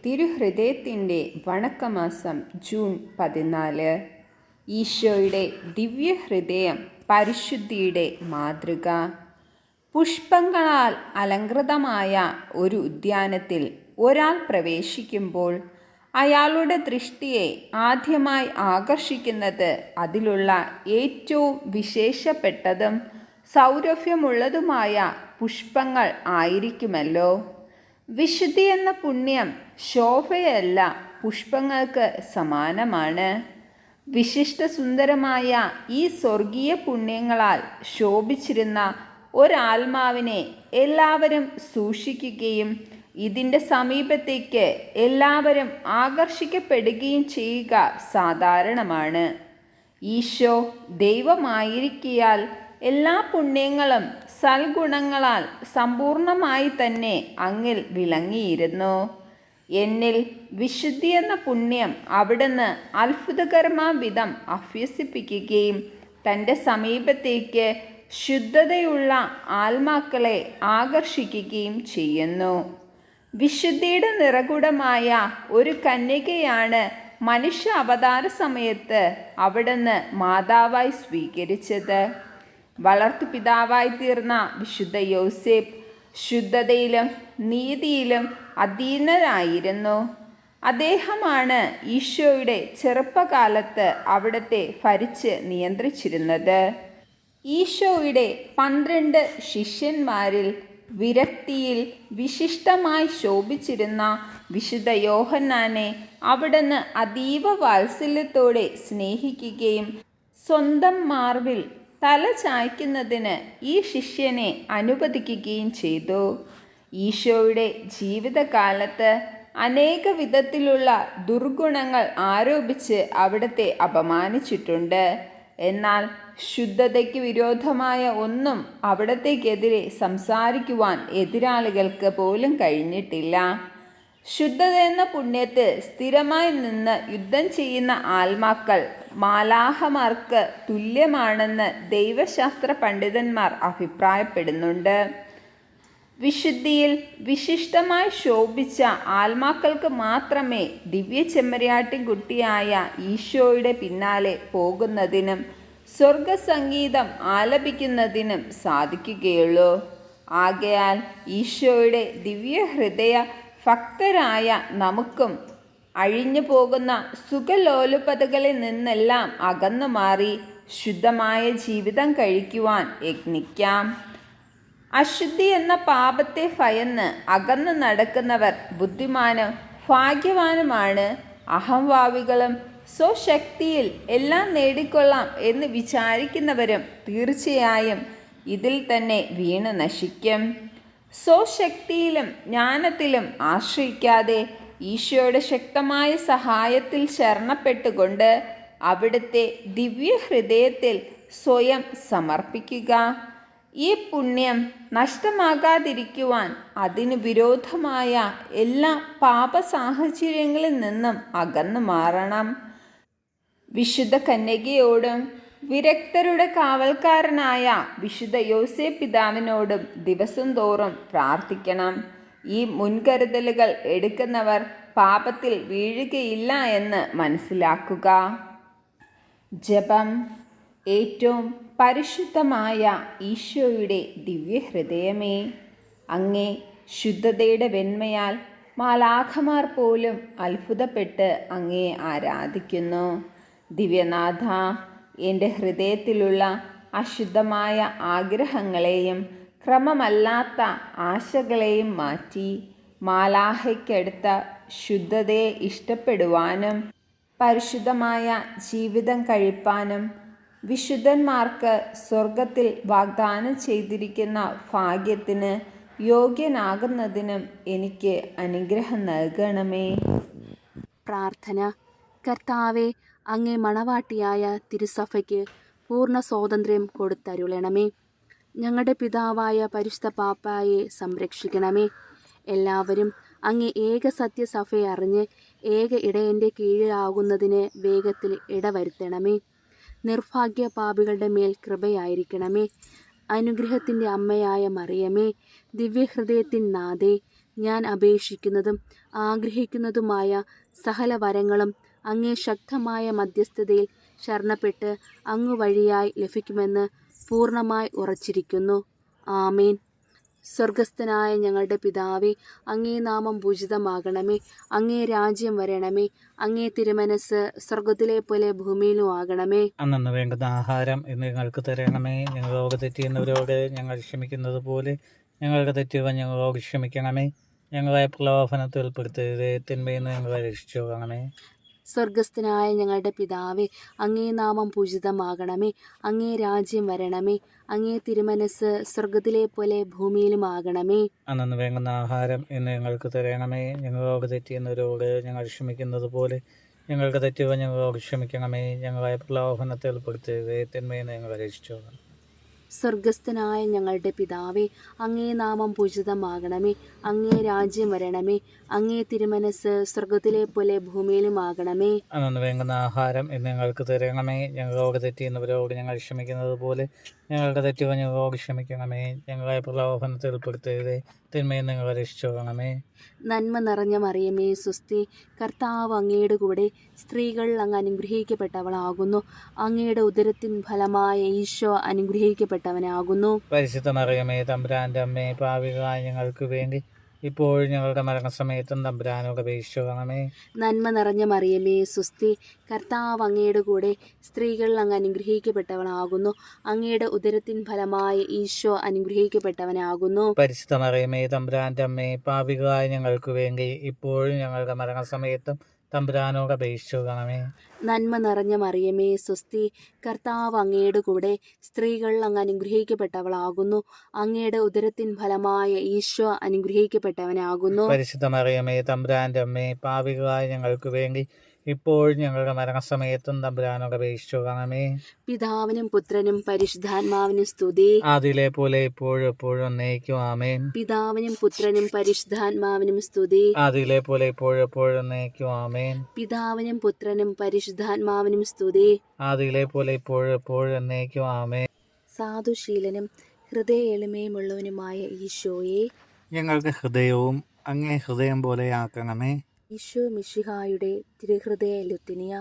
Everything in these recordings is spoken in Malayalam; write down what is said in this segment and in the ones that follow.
തിരുഹൃദയത്തിൻ്റെ വണക്കമാസം ജൂൺ 14. ഈശോയുടെ ദിവ്യഹൃദയം പരിശുദ്ധിയുടെ മാതൃക. പുഷ്പങ്ങളാൽ അലങ്കൃതമായ ഒരു ഉദ്യാനത്തിൽ ഒരാൾ പ്രവേശിക്കുമ്പോൾ അയാളുടെ ദൃഷ്ടിയെ ആദ്യമായി ആകർഷിക്കുന്നത് അതിലുള്ള ഏറ്റവും വിശേഷപ്പെട്ടതും സൗരഭ്യമുള്ളതുമായ പുഷ്പങ്ങൾ ആയിരിക്കുമല്ലോ. വിശുദ്ധി എന്ന പുണ്യം ശോഭയല്ല, പുഷ്പങ്ങൾക്ക് സമാനമാണ്. വിശിഷ്ട സുന്ദരമായ ഈ സ്വർഗീയ പുണ്യങ്ങളാൽ ശോഭിച്ചിരുന്ന ഒരാത്മാവിനെ എല്ലാവരും സൂക്ഷിക്കുകയും ഇതിൻ്റെ സമീപത്തേക്ക് എല്ലാവരും ആകർഷിക്കപ്പെടുകയും ചെയ്യുക സാധാരണമാണ്. ഈശോ ദൈവമായിരിക്കയാൽ എല്ലാ പുണ്യങ്ങളും സൽഗുണങ്ങളാൽ സമ്പൂർണമായി തന്നെ അങ്ങിൽ വിളങ്ങിയിരുന്നു. എന്നിൽ വിശുദ്ധി എന്ന പുണ്യം അവിടുന്ന് അത്ഭുതകരമാംവിധം അഭ്യസിപ്പിക്കുകയും തൻ്റെ സമീപത്തേക്ക് ശുദ്ധതയുള്ള ആത്മാക്കളെ ആകർഷിക്കുകയും ചെയ്യുന്നു. വിശുദ്ധിയുടെ നിറകുടമായ ഒരു കന്യകയാണ് മനുഷ്യ അവതാര സമയത്ത് അവിടുന്ന് മാതാവായി സ്വീകരിച്ചത്. വളർത്തുപിതാവായി തീർന്ന വിശുദ്ധ യോസേപ്പ് ശുദ്ധതയിലും നീതിയിലും അധീനനായിരുന്നു. അദ്ദേഹമാണ് ഈശോയുടെ ചെറുപ്പകാലത്ത് അവിടുത്തെ ഭരിച്ച് നിയന്ത്രിച്ചിരുന്നത്. ഈശോയുടെ 12 ശിഷ്യന്മാരിൽ വിരക്തിയിൽ വിശിഷ്ടമായി ശോഭിച്ചിരുന്ന വിശുദ്ധ യോഹന്നാനെ അവിടുന്ന് അതീവ വാത്സല്യത്തോടെ സ്നേഹിക്കുകയും സ്വന്തം മാർവിൽ തല ചായ്ക്കുന്നതിന് ഈ ശിഷ്യനെ അനുവദിക്കുകയും ചെയ്തു. ഈശോയുടെ ജീവിതകാലത്ത് അനേക വിധത്തിലുള്ള ദുർഗുണങ്ങൾ ആരോപിച്ച് അവിടുത്തെ അപമാനിച്ചിട്ടുണ്ട്. എന്നാൽ ശുദ്ധതയ്ക്ക് വിരോധമായ ഒന്നും അവിടത്തേക്കെതിരെ സംസാരിക്കുവാൻ എതിരാളികൾക്ക് പോലും കഴിഞ്ഞിട്ടില്ല. ശുദ്ധത എന്ന പുണ്യത്തിൽ സ്ഥിരമായി നിന്ന് യുദ്ധം ചെയ്യുന്ന ആത്മാക്കൾ മാലാഖമാർക്ക് തുല്യമാണെന്ന് ദൈവശാസ്ത്ര പണ്ഡിതന്മാർ അഭിപ്രായപ്പെടുന്നുണ്ട്. വിശുദ്ധിയിൽ വിശിഷ്ടമായി ശോഭിച്ച ആത്മാക്കൾക്ക് മാത്രമേ ദിവ്യ ചെമ്മരിയാട്ടിൻകുട്ടിയായ ഈശോയുടെ പിന്നാലെ പോകുന്നതിനും സ്വർഗസംഗീതം ആലപിക്കുന്നതിനും സാധിക്കുകയുള്ളൂ. ആകയാൽ ഈശോയുടെ ദിവ്യഹൃദയ ഭക്തരായ നമുക്കും അഴിഞ്ഞു പോകുന്ന സുഖലോലുപതകളിൽ നിന്നെല്ലാം അകന്നു മാറി ശുദ്ധമായ ജീവിതം കഴിക്കുവാൻ യത്നിക്കാം. അശുദ്ധി എന്ന പാപത്തെ ഭയന്ന് അകന്നു നടക്കുന്നവർ ബുദ്ധിമാനും ഭാഗ്യവാനുമാണ്. അഹംഭാവികളും സ്വശക്തിയിൽ എല്ലാം നേടിക്കൊള്ളാം എന്ന് വിചാരിക്കുന്നവരും തീർച്ചയായും ഇതിൽ തന്നെ വീണ് നശിക്കും. സ്വശക്തിയിലും ജ്ഞാനത്തിലും ആശ്രയിക്കാതെ ഈശോയുടെ ശക്തമായ സഹായത്തിൽ ശരണപ്പെട്ടുകൊണ്ട് അവിടുത്തെ ദിവ്യഹൃദയത്തിൽ സ്വയം സമർപ്പിക്കുക. ഈ പുണ്യം നഷ്ടമാകാതിരിക്കുവാൻ അതിന് വിരോധമായ എല്ലാ പാപ സാഹചര്യങ്ങളിൽ നിന്നും അകന്നു മാറണം. വിശുദ്ധ കന്യകയോടും വിരക്തരുടെ കാവൽക്കാരനായ വിശുദ്ധ യോസേപ്പ് പിതാവിനോടും ദിവസം തോറും പ്രാർത്ഥിക്കണം. ഈ മുൻകരുതലുകൾ എടുക്കുന്നവർ പാപത്തിൽ വീഴുകയില്ല എന്ന് മനസ്സിലാക്കുക. ജപം. ഏറ്റവും പരിശുദ്ധമായ ഈശോയുടെ ദിവ്യഹൃദയമേ, അങ്ങേ ശുദ്ധതയുടെ വെണ്മയാൽ മാലാഖമാർ പോലും അത്ഭുതപ്പെട്ട് അങ്ങേ ആരാധിക്കുന്നു. ദിവ്യനാഥ, എൻ്റെ ഹൃദയത്തിലുള്ള അശുദ്ധമായ ആഗ്രഹങ്ങളെയും ക്രമമല്ലാത്ത ആശകളെയും മാറ്റി മാലാഖയ്ക്കടുത്ത ശുദ്ധതയെ ഇഷ്ടപ്പെടുവാനും പരിശുദ്ധമായ ജീവിതം കഴിപ്പാനും വിശുദ്ധന്മാർക്ക് സ്വർഗത്തിൽ വാഗ്ദാനം ചെയ്തിരിക്കുന്ന ഭാഗ്യത്തിന് യോഗ്യനാകുന്നതിനും എനിക്ക് അനുഗ്രഹം നൽകണമേ. പ്രാർത്ഥന. കർത്താവെ, അങ്ങേ മണവാട്ടിയായ തിരുസഭയ്ക്ക് പൂർണ്ണ സ്വാതന്ത്ര്യം കൊടുത്തരുളണമേ. ഞങ്ങളുടെ പിതാവായ പരിശുദ്ധ പാപ്പായെ സംരക്ഷിക്കണമേ. എല്ലാവരും അങ്ങേ ഏക സത്യസഭയെ അറിഞ്ഞ് ഏക ഇടയൻ്റെ കീഴിലാകുന്നതിന് വേഗത്തിൽ ഇടവരുത്തണമേ. നിർഭാഗ്യ പാപികളുടെ മേൽ കൃപയായിരിക്കണമേ. അനുഗ്രഹത്തിൻ്റെ അമ്മയായ മറിയമേ, ദിവ്യഹൃദയത്തിൻ നാഥേ, ഞാൻ അപേക്ഷിക്കുന്നതും ആഗ്രഹിക്കുന്നതുമായ സകല വരങ്ങളും അങ്ങേ ശക്തമായ മധ്യസ്ഥതയിൽ ശരണപ്പെട്ട് അങ്ങ് വഴിയായി ലഭിക്കുമെന്ന് പൂർണ്ണമായി ഉറച്ചിരിക്കുന്നു. ആമേൻ. സ്വർഗസ്ഥനായ ഞങ്ങളുടെ പിതാവേ, അങ്ങേ നാമം പൂജിതമാകണമേ. അങ്ങേ രാജ്യം വരണമേ. അങ്ങേ തിരുമനസ് സ്വർഗത്തിലെ പോലെ ഭൂമിയിലും ആകണമേ. അന്നു വേണ്ടുന്ന ആഹാരം ഇന്ന് ഞങ്ങൾക്ക് തരണമേ. ഞങ്ങളോട് തെറ്റിയുന്നവരോട് ഞങ്ങൾ ക്ഷമിക്കുന്നത് പോലെ ഞങ്ങളുടെ തെറ്റുകൾ ഞങ്ങളോട് ക്ഷമിക്കണമേ. ഞങ്ങളെ പ്രലോഭനത്തിൽ ഉൾപ്പെടുത്തരുത്, തിന്മയിൽ നിന്ന് ഞങ്ങളെ രക്ഷിച്ചുകൊള്ളണമേ. സ്വർഗസ്ഥനായ ഞങ്ങളുടെ പിതാവേ, അങ്ങേ നാമം പൂജിതമാകണമേ. അങ്ങേ രാജ്യം വരണമേ. അങ്ങേ തിരുമനസ് സ്വർഗത്തിലെ പോലെ ഭൂമിയിലും ആകണമേ. അന്നു വേണ്ടുന്ന ആഹാരം ഇന്ന് ഞങ്ങൾക്ക് തരണമേ. ഞങ്ങളോട് തെറ്റിയുന്നവരോട് ഞങ്ങൾ ക്ഷമിക്കുന്നത് പോലെ ഞങ്ങളുടെ തെറ്റുകൾ ഞങ്ങളോട് ക്ഷമിക്കണമേ. ഞങ്ങളെ പ്രലോഭനത്തിൽ ഉൾപ്പെടുത്തരുത്, തിന്മയിൽ നിന്ന് ഞങ്ങളെ രക്ഷിച്ചുകൊള്ളണമേ. സ്വർഗസ്ഥനായ ഞങ്ങളുടെ പിതാവേ, അങ്ങേ നാമം പൂജിതമാകണമേ. അങ്ങേ രാജ്യം വരണമേ. അങ്ങേ തിരുമനസ് സ്വർഗത്തിലെ പോലെ ഭൂമിയിലും ആകണമേ. അന്നു വേണ്ടുന്ന ആഹാരം ഇന്ന് ഞങ്ങൾക്ക് തരണമേ. ഞങ്ങളോട് തെറ്റിയുന്നവരോട് ഞങ്ങൾ ക്ഷമിക്കുന്നത് പോലെ ഞങ്ങളുടെ തെറ്റുകൾ ഞങ്ങളോട് ക്ഷമിക്കണമേ. ഞങ്ങളെ പ്രലോഭനത്തിൽ ഉൾപ്പെടുത്തരുത്, തിന്മയിൽ നിന്ന് ഞങ്ങളെ രക്ഷിച്ചുകൊള്ളണമേ. നന്മ നിറഞ്ഞ മറിയമേ, സ്വസ്തി. കർത്താവ് അങ്ങയുടെ കൂടെ സ്ത്രീകൾ അങ്ങ് അനുഗ്രഹിക്കപ്പെട്ടവളാകുന്നു. അങ്ങയുടെ ഉദരത്തിൻ ഫലമായ ഈശോ അനുഗ്രഹിക്കപ്പെട്ടവനാകുന്നു. പരിശുദ്ധ മറിയമേ, തമ്പുരാന്റെ അമ്മേ, പാപികളായ ഞങ്ങൾക്ക് വേണ്ടി ഇപ്പോഴും ഞങ്ങളുടെ മരണസമയത്തും തമ്പുരാനോട് അപേക്ഷിച്ചുകൊള്ളണമേ. നന്മ നിറഞ്ഞ മറിയമേ, സ്വസ്തി. കർത്താവ് അങ്ങയുടെ കൂടെ സ്ത്രീകൾ അങ്ങ് അനുഗ്രഹിക്കപ്പെട്ടവളാകുന്നു. അങ്ങയുടെ ഉദരത്തിൻ ഫലമായ ഈശോ അനുഗ്രഹിക്കപ്പെട്ടവനാകുന്നു. പരിശുദ്ധ മറിയമേ, തമ്പുരാന്റെ അമ്മേ, പാപികളായ ഞങ്ങൾക്ക് വേണ്ടി ഇപ്പോഴും ഞങ്ങളുടെ മരണസമയത്തും തമ്പുരാനോട് അപേക്ഷിച്ചുകൊള്ളണമേ. നന്മ നിറഞ്ഞ മറിയമേ, സ്വസ്തി. കർത്താവ് അങ്ങയുടെ കൂടെ സ്ത്രീകൾ അങ്ങ് അനുഗ്രഹിക്കപ്പെട്ടവളാകുന്നു. അങ്ങയുടെ ഉദരത്തിൻ ഫലമായ ഈശോ അനുഗ്രഹിക്കപ്പെട്ടവനാകുന്നു. പരിശുദ്ധ മറിയമേ, തമ്പുരാന്റെ അമ്മേ, പാപികളായ ഞങ്ങൾക്ക് വേണ്ടി ഇപ്പോഴും ഞങ്ങളുടെ മരണസമയത്തും തമ്പുരാനോട് അപേക്ഷിച്ചുകൊള്ളണമേ. പിതാവിനും പുത്രനും പരിശുദ്ധാത്മാവിനും സ്തുതി. ആദിയിലെ പോലെ ഇപ്പോഴും എപ്പോഴും എന്നേക്കും ആമേൻ. പിതാവിനും പുത്രനും പരിശുദ്ധാത്മാവിനും സ്തുതി. ആദിയിലെ പോലെ ഇപ്പോഴും എപ്പോഴും എന്നേക്കും ആമേൻ. പിതാവിനും പുത്രനും പരിശുദ്ധാത്മാവിനും സ്തുതി. ആദിയിലെ പോലെ ഇപ്പോഴും എപ്പോഴും എന്നേക്കും ആമേൻ. സാധുശീലനും ഹൃദയ എളിമയുമുള്ളവനുമായ ഈശോയെ, ഞങ്ങൾക്ക് ഹൃദയവും അങ്ങേ ഹൃദയം പോലെ ആക്കണമേ. ഈശോ മിശിഹായുടെ തിരുഹൃദയ ലുത്തിനിയ,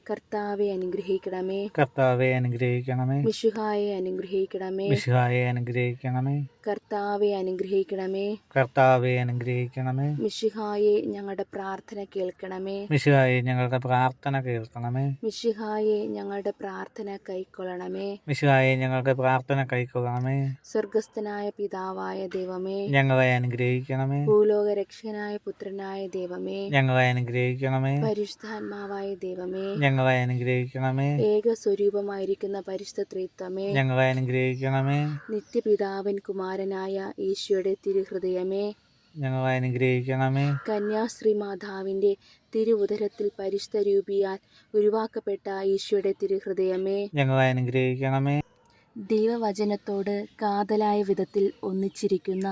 കർത്താവെ അനുഗ്രഹിക്കണമേ. കർത്താവെ അനുഗ്രഹിക്കണമേ. മിശിഹായെ അനുഗ്രഹിക്കണമേ. മിശിഹായെ അനുഗ്രഹിക്കണമേ. കർത്താവെ അനുഗ്രഹിക്കണമേ. കർത്താവെ അനുഗ്രഹിക്കണമേ. മിശിഹായെ ഞങ്ങളുടെ പ്രാർത്ഥന കേൾക്കണമേ. മിശിഹായെ ഞങ്ങളുടെ പ്രാർത്ഥന കേൾക്കണമേ. മിശിഹായെ ഞങ്ങളുടെ പ്രാർത്ഥന കൈക്കൊള്ളണമേ. മിശിഹായെ ഞങ്ങളുടെ പ്രാർത്ഥന കൈക്കൊള്ളണമേ. സ്വർഗസ്ഥനായ പിതാവായ ദൈവമേ, ഞങ്ങളെ അനുഗ്രഹിക്കണമേ. ഭൂലോക രക്ഷകനായ പുത്രനായ ദൈവമേ, ഞങ്ങളെ അനുഗ്രഹിക്കണമേ. പരിശുദ്ധാത്മാവായ ദൈവമേ, ഞങ്ങളെ അനുഗ്രഹിക്കണമേ. ഏക സ്വരൂപമായിരിക്കുന്ന പരിശുദ്ധ ത്രിത്വമേ, ഞങ്ങളെ അനുഗ്രഹിക്കണമേ. നിത്യപിതാവൻ കുമാരനായ ഈശോയുടെ തിരുഹൃദയമേ, ഞങ്ങളെ അനുഗ്രഹിക്കണമേ. കന്യാശ്രീ മാതാവിന്റെ തിരുവുദരത്തിൽ പരിശുദ്ധ രൂപിയാൽ ഉരുവാക്കപ്പെട്ട ഈശോയുടെ തിരുഹൃദയമേ, ഞങ്ങളെ അനുഗ്രഹിക്കണമേ. ദൈവവചനത്തോട് കാതലായ വിധത്തിൽ ഒന്നിച്ചിരിക്കുന്ന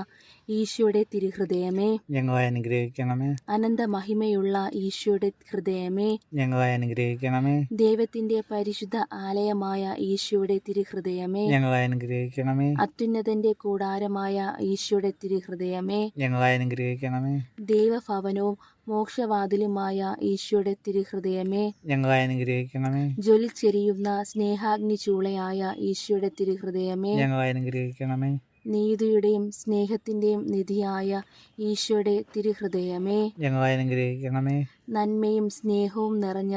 ഈശോയുടെ തിരുഹൃദയമേ, ഞങ്ങളെ അനുഗ്രഹിക്കണമേ. അനന്ത മഹിമയുള്ള ഈശോയുടെ ഹൃദയമേ, ഞങ്ങളെ അനുഗ്രഹിക്കണമേ. ദൈവത്തിന്റെ പരിശുദ്ധ ആലയമായ ഈശോയുടെ തിരുഹൃദയമേ, ഞങ്ങളെ അനുഗ്രഹിക്കണമേ. അത്യുന്നതന്റെ കൂടാരമായ ഈശോയുടെ തിരുഹൃദയമേ, ഞങ്ങളെ അനുഗ്രഹിക്കണമേ. ദൈവഭവനവും മോക്ഷവാതിലുമായ ഈശോയുടെ തിരുഹൃദയമേ, ഞങ്ങളെ അനുഗ്രഹിക്കണമേ. ജ്വലിച്ചെരിയുന്ന സ്നേഹാഗ്നി ചൂളയായ ഈശോയുടെ തിരുഹൃദയമേ, ഞങ്ങളെ അനുഗ്രഹിക്കണമേ. നീതിയുടെയും സ്നേഹത്തിന്റെയും നിധിയായ ഈശോയുടെ തിരുഹൃദയമേ, ഞങ്ങളെ അനുഗ്രഹിക്കണമേ. നന്മയും സ്നേഹവും നിറഞ്ഞ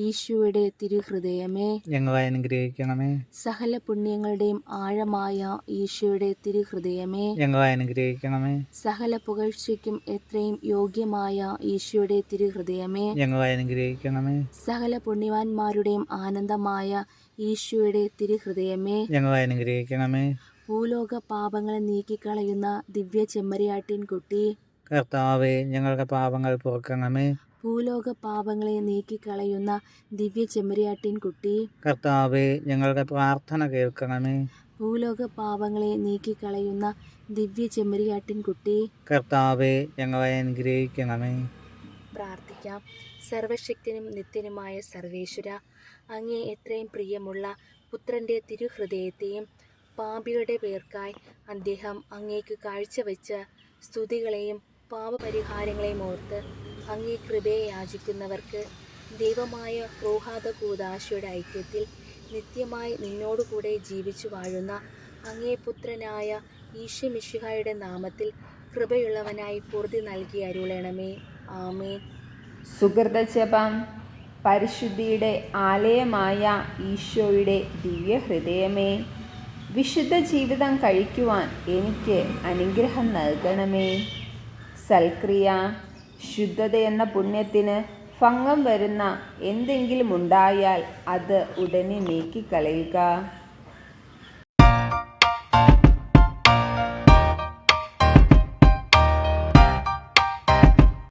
ഈശോയുടെ തിരുഹൃദയമേ, ഞങ്ങളെ അനുഗ്രഹിക്കണമേ. സകല പുണ്യങ്ങളുടെയും ആഴമായ ഈശോയുടെ തിരുഹൃദയമേ, ഞങ്ങളെ അനുഗ്രഹിക്കണമേ. സകല പുകഴ്ചയ്ക്കും എത്രയും യോഗ്യമായ ഈശോയുടെ തിരുഹൃദയമേ, ഞങ്ങളെ അനുഗ്രഹിക്കണമേ. സകല പുണ്യവാന്മാരുടെയും ആനന്ദമായ ഈശോയുടെ തിരുഹൃദയമേ, ഞങ്ങളെ അനുഗ്രഹിക്കണമേ. ഭൂലോക പാപങ്ങളെ നീക്കിക്കളയുന്ന ദിവ്യ ചെമ്മരിയാട്ടിൻ കുട്ടി, കർത്താവെ ഞങ്ങളുടെ പാപങ്ങൾ പൊറുക്കണമേ. ഭൂലോക പാപങ്ങളെ നീക്കിക്കളയുന്ന ദിവ്യ ചെമ്മരിയാട്ടിൻ കുട്ടി, കർത്താവെ ഞങ്ങളുടെ പ്രാർത്ഥന കേൾക്കണമേ. ഭൂലോക പാപങ്ങളെ നീക്കിക്കളയുന്ന ദിവ്യ ചെമ്മരിയാട്ടിൻ കുട്ടി, കർത്താവെ ഞങ്ങളെ അനുഗ്രഹിക്കണമേ. പ്രാർത്ഥിക്കാം. സർവശക്തനും നിത്യനുമായ സർവേശ്വര, അങ്ങേ എത്രയും പ്രിയമുള്ള പുത്രൻ്റെ തിരുഹൃദയത്തെയും പാപികളുടെ പേർക്കായി അദ്ദേഹം അങ്ങേക്ക് കാഴ്ചവെച്ച സ്തുതികളെയും പാപപരിഹാരങ്ങളെയും ഓർത്ത് അങ്ങേ കൃപയെ യാചിക്കുന്നവർക്ക് ദൈവമായ റൂഹാദ കൂദാശയുടെ ഐക്യത്തിൽ നിത്യമായി നിന്നോടുകൂടെ ജീവിച്ചു വാഴുന്ന അങ്ങേ പുത്രനായ ഈശോ മിശിഹായുടെ നാമത്തിൽ കൃപയുള്ളവനായി പൂർത്തി നൽകി അരുളണമേ. ആമേൻ. സുഹൃതജപം. പരിശുദ്ധിയുടെ ആലയമായ ഈശോയുടെ ദിവ്യഹൃദയമേ, വിശുദ്ധ ജീവിതം കഴിക്കുവാൻ എനിക്ക് അനുഗ്രഹം നൽകണമേ. സൽക്രിയ. ശുദ്ധതയെന്ന പുണ്യത്തിന് ഭംഗം വരുന്ന എന്തെങ്കിലും ഉണ്ടായാൽ അത് ഉടനെ നീക്കിക്കളയുക.